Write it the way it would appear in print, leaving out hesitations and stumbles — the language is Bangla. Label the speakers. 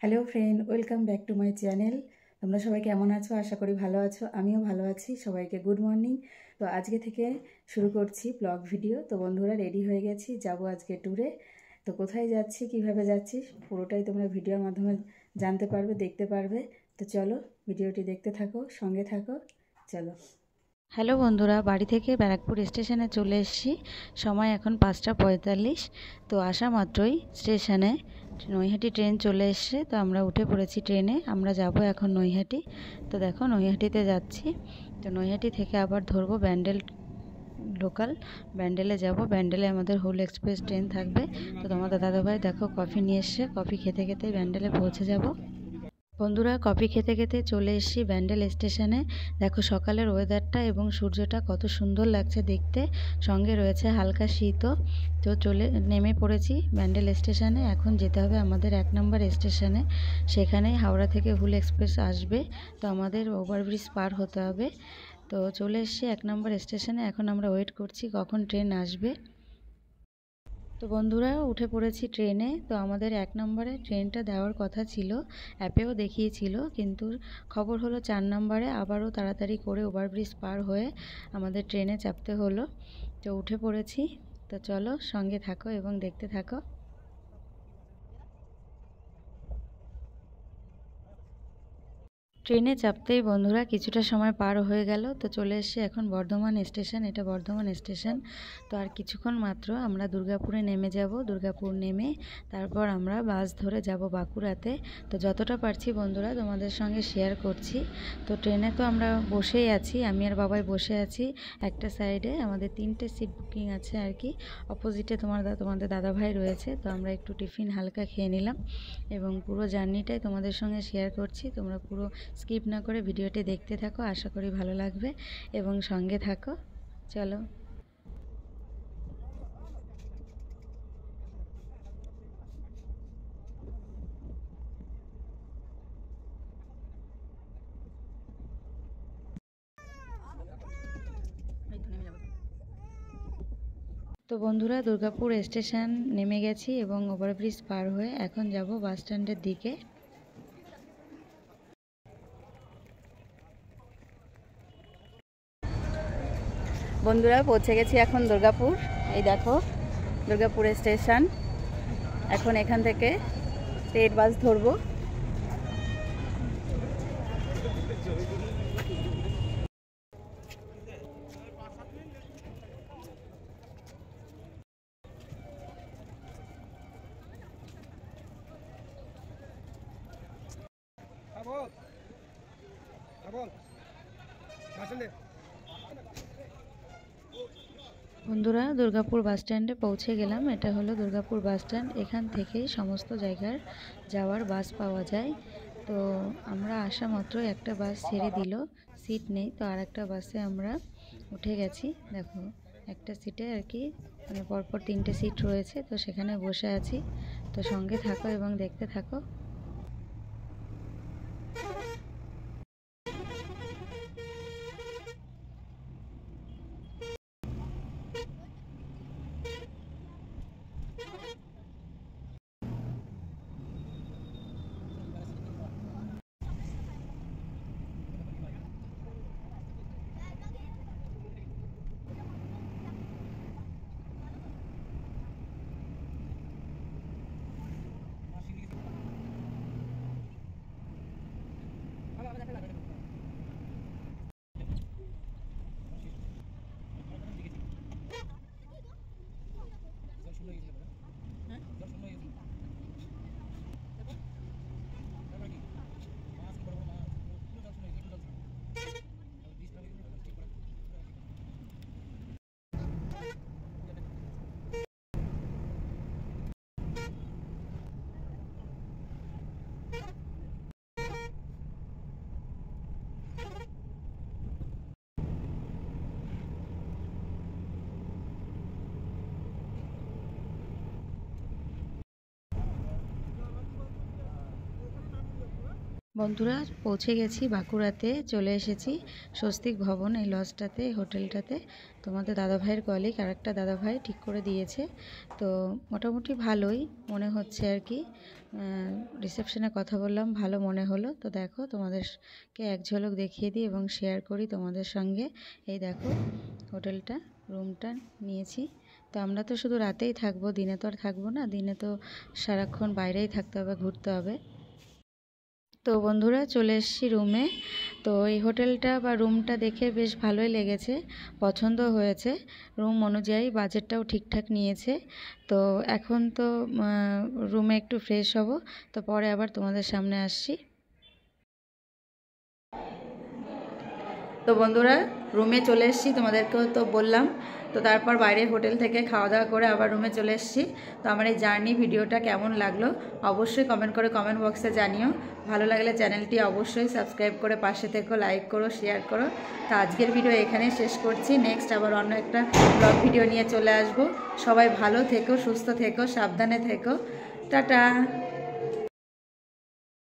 Speaker 1: Hello friend, welcome back to my channel. তোমরা সবাই কেমন আছো? আশা করি ভালো আছো। আমিও ভালো আছি। সবাইকে গুড মর্নিং। তো আজকে থেকে শুরু করছি ব্লগ ভিডিও। তো বন্ধুরা রেডি হয়ে গেছি, যাব আজকে ট্যুরে। তো কোথায় যাচ্ছি, কিভাবে যাচ্ছি, পুরোটাই তোমরা ভিডিওর মাধ্যমে জানতে পারবে, দেখতে পারবে। তো চলো ভিডিওটি দেখতে থাকো, সঙ্গে থাকো, চলো।
Speaker 2: হ্যালো বন্ধুরা, বাড়ি থেকে ব্যারাকপুর স্টেশনে চলে এসেছি। সময় এখন 5:45। তো আসা মাত্রই স্টেশনে নৈহাটি ট্রেন চলে এসছে। তো আমরা উঠে পড়েছি ট্রেনে। আমরা যাব এখন নৈহাটি। তো দেখো নৈহাটিতে যাচ্ছি। তো নৈহাটি থেকে আবার ধরবো ব্যান্ডেল লোকাল। ব্যান্ডেলে যাব। ব্যান্ডেলে আমাদের হুল এক্সপ্রেস ট্রেন থাকবে। তো তোমাদের দাদাভাই দেখো কফি নিয়ে এসছে। কফি খেতে খেতে ব্যান্ডেলে পৌঁছে যাব। বন্ধুরা, কফি খেতে খেতে চলে এসেছি ব্যান্ডেল স্টেশনে। দেখো সকালের ওয়েদারটা এবং সূর্যটা কত সুন্দর লাগছে দেখতে, সঙ্গে রয়েছে হালকা শীতও। তো নেমে পড়েছি ব্যান্ডেল স্টেশনে। এখন যেতে হবে আমাদের 1 নম্বর স্টেশনে। সেখানেই হাওড়া থেকে হুল এক্সপ্রেস আসবে। তো আমাদের ওভারব্রিজ পার হতে হবে। তো চলে এসেছি 1 নম্বর স্টেশনে। এখন আমরা ওয়েট করছি কখন ট্রেন আসবে। তো বন্ধুরা, উঠে পড়েছি ট্রেনে। তো আমাদের 1 নম্বরে ট্রেনটা দেওয়ার কথা ছিল, অ্যাপেও দেখিয়েছিল, কিন্তু খবর হলো 4 নম্বরে আবারও তাড়াতাড়ি করে ওভারব্রিজ পার হয়ে আমাদের ট্রেনে চাপতে হলো। তো উঠে পড়েছি। তো চলো সঙ্গে থাকো এবং দেখতে থাকো। ট্রেনে চাপতেই বন্ধুরা কিছুটা সময় পার হয়ে গেল। তো চলে এসেছি এখন বর্ধমান স্টেশন। এটা বর্ধমান স্টেশন। তো আর কিছুক্ষণ মাত্র আমরা দুর্গাপুরে নেমে যাব। দুর্গাপুর নেমে তারপর আমরা বাস ধরে যাব বাঁকুড়াতে। তো যতটা পারছি বন্ধুরা তোমাদের সঙ্গে শেয়ার করছি। তো ট্রেনে তো আমরা বসেই আছি, আমি আর বাবাই বসে আছি একটা সাইডে। আমাদের 3টে সিট বুকিং আছে আর কি। অপোজিটে তোমাদের দাদাভাই রয়েছে। তো আমরা একটু টিফিন হালকা খেয়ে নিলাম এবং পুরো জার্নিটাই তোমাদের সঙ্গে শেয়ার করছি। তোমরা পুরো স্কিপ না করে ভিডিওটি দেখতে থাকো, আশা করি ভালো লাগবে এবং সঙ্গে থাকো। চলো। তো বন্ধুরা, দুর্গাপুর স্টেশন নেমে গেছি এবং ওভারব্রিজ পার হয়ে এখন যাব বাস স্ট্যান্ডের দিকে।
Speaker 1: বন্ধুরা, পৌঁছে গেছি এখন দুর্গাপুর। এই দেখো দুর্গাপুর স্টেশন। এখন এখান থেকে স্টেট বাস ধরবো।
Speaker 2: বন্ধুরা, দুর্গাপুর বাস স্ট্যান্ডে পৌঁছে গেলাম। এটা হলো দুর্গাপুর বাস স্ট্যান্ড। এখান থেকেই সমস্ত জায়গার যাওয়ার বাস পাওয়া যায়। তো আমরা আসা মাত্র একটা বাস ছেড়ে দিল, সিট নেই। তো আর একটা বাসে আমরা উঠে গেছি। দেখো একটা সিটে আর কি মানে পরপর 3টে সিট রয়েছে। তো সেখানে বসে আছি। তো সঙ্গে থাকো এবং দেখতে থাকো। বন্ধুরা পৌঁছে গেছি বাঁকুড়াতে, চলে এসেছি স্বস্তিক ভবন এই লজটাতে, হোটেলটাতে। তোমাদের দাদাভাইয়ের কলিগ আর একটা দাদাভাই ঠিক করে দিয়েছে, তো মোটামুটি ভালোই মনে হচ্ছে আর কি। রিসেপশনে কথা বললাম, ভালো মনে হলো। তো দেখো তোমাদেরকে এক ঝলক দেখিয়ে দিই এবং শেয়ার করি তোমাদের সঙ্গে। এই দেখো হোটেলটা, রুমটা নিয়েছি। তো আমরা তো শুধু রাতেই থাকবো, দিনে তো আর থাকবো না, দিনে তো সারাক্ষণ বাইরেই থাকতে হবে, ঘুরতে হবে। তো বন্ধুরা চলে এসেছি রুমে। তো এই হোটেলটা বা রুমটা দেখে বেশ ভালোই লেগেছে, পছন্দ হয়েছে। রুম অনুযায়ী বাজেটটাও ঠিকঠাক নিয়েছে। তো এখন তো রুমে একটু ফ্রেশ হব, তো পরে আবার তোমাদের সামনে আসছি। তো বন্ধুরা রুমে চলে এসেছি, তোমাদেরকেও তো বললাম। তো তারপর বাইরের হোটেল থেকে খাওয়া দাওয়া করে আবার রুমে চলে এসেছি। তো আমার এই জার্নি ভিডিওটা কেমন লাগলো অবশ্যই কমেন্ট করে কমেন্ট বক্সে জানিও। ভালো লাগলে চ্যানেলটি অবশ্যই সাবস্ক্রাইব করে পাশে থেকো, লাইক করো, শেয়ার করো। তো আজকের ভিডিও এখানেই শেষ করছি, নেক্সট আবার অন্য একটা ব্লগ ভিডিও নিয়ে চলে আসবো। সবাই ভালো থেকো, সুস্থ থেকো, সাবধানে থেকো। টাটা।